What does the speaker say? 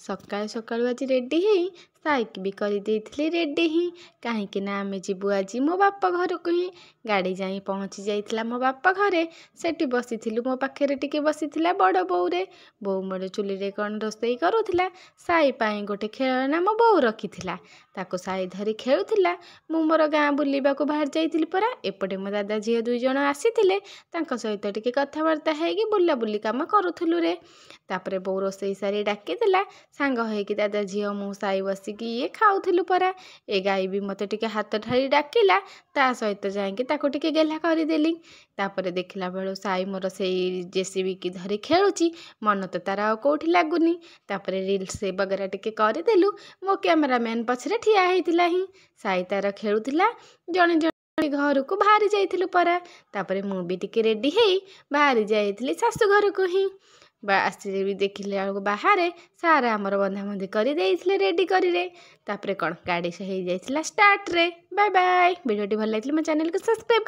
सकाळु सकाळु आज रेडी ही साइक भी कर देइथिली रेडी ही कहीं ना आमे जीवु आज मो बापा घर को ही गाड़ी जाई पहुँची जाइथिला मो बापा घरे सेठी बसिथिलु मो पाखे टिके बसिथिला बड़ बोउ रे बोउ मोर चुली रे कौन रोसई करुथिला साई पाई गोटे खेलना मो बोउ रखिथिला ताको साई धरी खेलुथिला मु मोर गाँ बुलिबाकू बाहर जाइथिली परा एपटे मो दादा झियो दुई जण आसीथिले तांको सहित टिके कथाबार्ता हेगी बुला बुली काम करुथुलु रे तापरे बोउ रोसई सारी डाकिथिला सांग होइकी दादा झियो मु साई बसिकी ये खाउथिलु परा ए गाई भी मते टिके हाथ ठारी डाकिला ता सहित जाइकी ताको टिके गेला करदेली तापरे देखिला बेलु साई मोर सेई जेसीबी की धरी खेलुची मन तो तार आ कोठी लागुनी तापरे रील्स वगैरह टिके करदेलु मो कैमरामैन पछरे ठिया हेतिला ही साई तार खेलुथिला जणे जणे घर को बाहरी जाइथिलु परा तापरे मु भी टिके रेडी हेई बाहरी जाइथिली सासु घर को ही आसी भी देखिले बेलू बाहर सारा आमर बंधाबंधी कर रेडी करे तापरे कौन गाड़ी से हो जाइथिला स्टार्ट रे बाय बाय वीडियो भल लगे मो चैनल को सब्सक्राइब